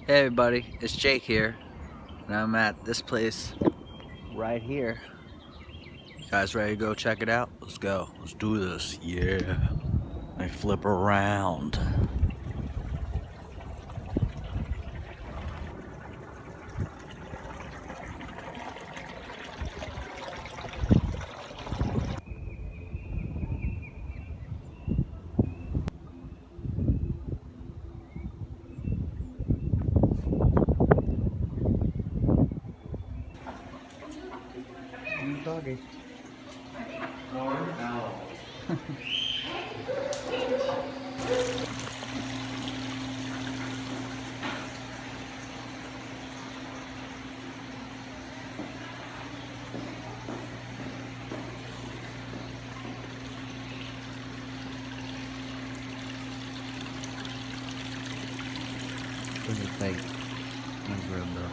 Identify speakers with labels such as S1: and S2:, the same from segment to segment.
S1: Hey everybody, it's Jake here, and I'm at this place right here. You guys ready to go check it out? Let's go. Let's do this. Yeah. Let me flip around. Doggy. Look at fake. That's real though.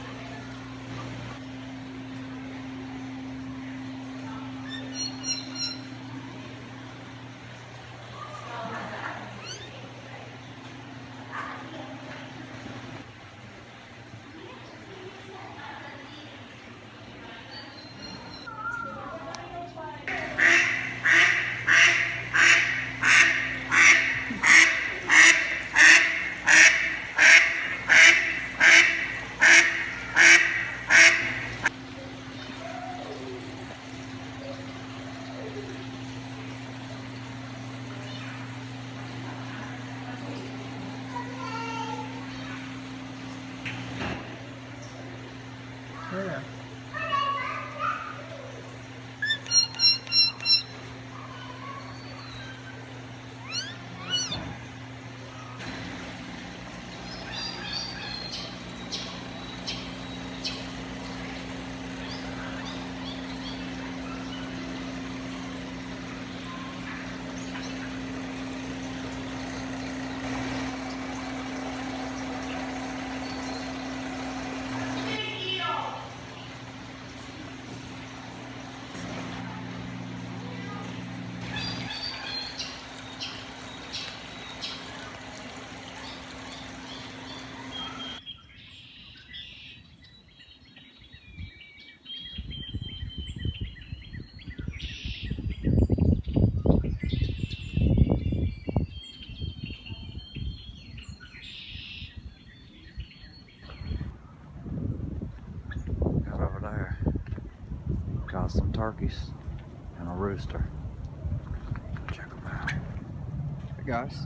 S1: Yeah. Got over there. Got some turkeys and a rooster. Check them out. Hey guys.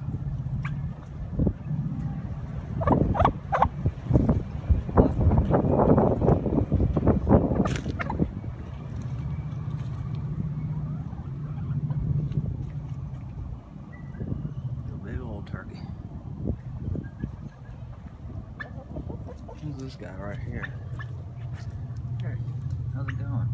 S1: Big old turkey. Who's this guy right here? Hey, how's it going?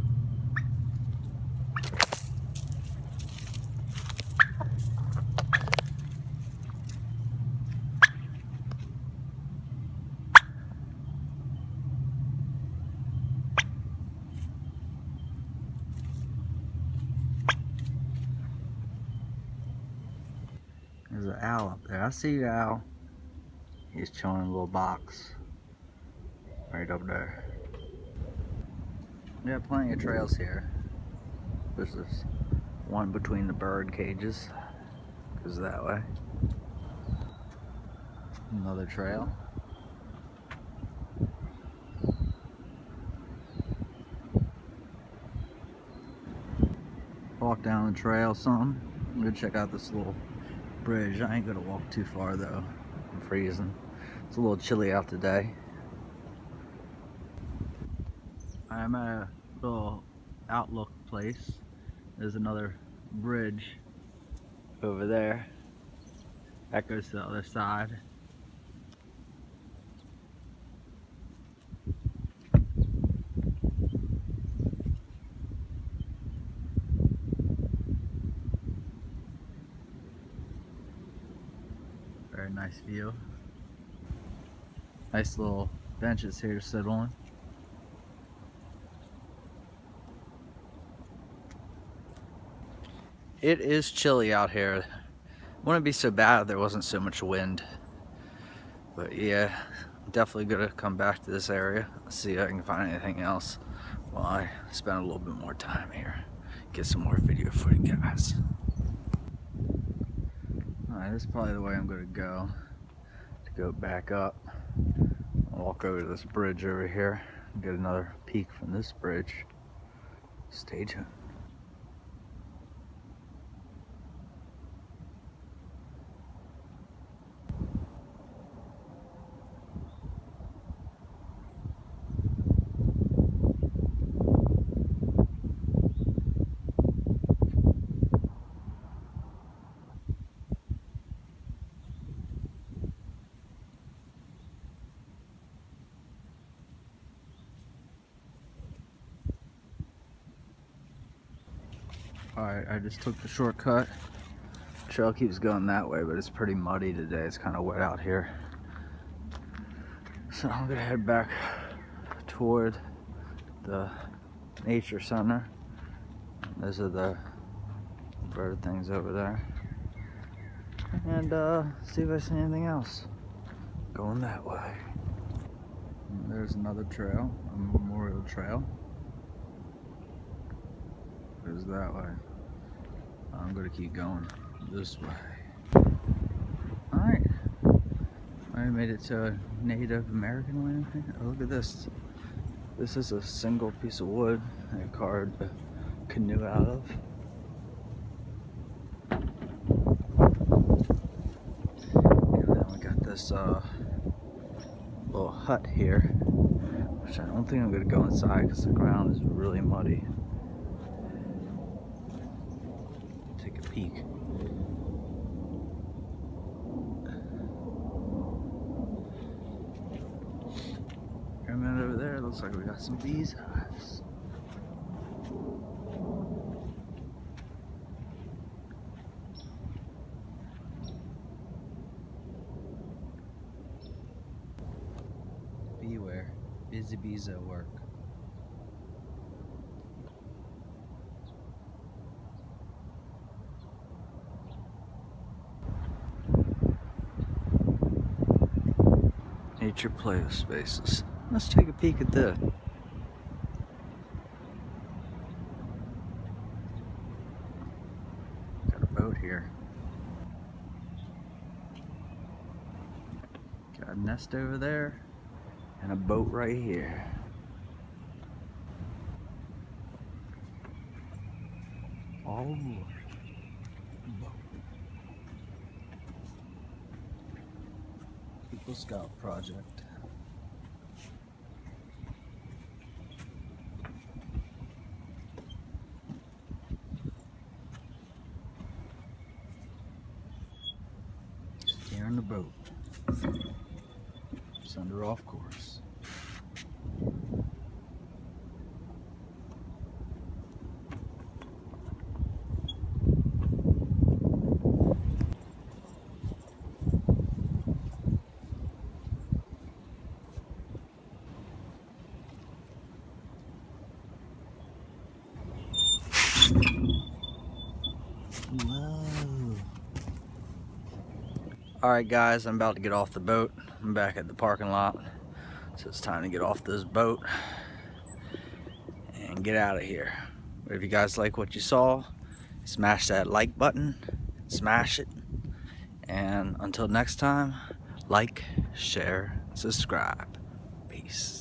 S1: There's an owl up there. I see you, owl. He's chilling in a little box right up there. We have plenty of trails here. There's this one between the bird cages. Goes that way. Another trail. Walk down the trail some. I'm gonna check out this little bridge. I ain't gonna walk too far though. I'm freezing. It's a little chilly out today. I'm at a little outlook place. There's another bridge over there. That goes to the other side. Very nice view. Nice little benches here to sit on. It is chilly out here. It wouldn't be so bad if there wasn't so much wind. But yeah, definitely gonna come back to this area, see if I can find anything else while I spend a little bit more time here. Get some more video for you guys. Alright, this is probably the way I'm gonna go. To go back up. I'll walk over to this bridge over here and get another peek from this bridge. Stay tuned. Alright, I just took the shortcut. Trail keeps going that way, but it's pretty muddy today. It's kind of wet out here. So I'm gonna head back toward the nature center. Those are the bird things over there. And see if I see anything else going that way. And there's another trail, a memorial trail. Goes that way. I'm gonna keep going this way. Alright. I made it to a Native American land here. Oh, look at this. This is a single piece of wood I carved a canoe out of. And then we got this little hut here, which I don't think I'm gonna go inside because the ground is really muddy. Take a peek. And then over there, it looks like we got some bees hives. Beware, busy bees at work. Nature play spaces. Let's take a peek at that. Got a boat here. Got a nest over there and a boat right here. Oh, boat. Eagle Scout project. Steering the boat. Send her off course. Whoa. Alright guys, I'm about to get off the boat. I'm back at the parking lot. So it's time to get off this boat and get out of here. But if you guys like what you saw, smash that like button, smash it. And until next time, like, share, subscribe. Peace.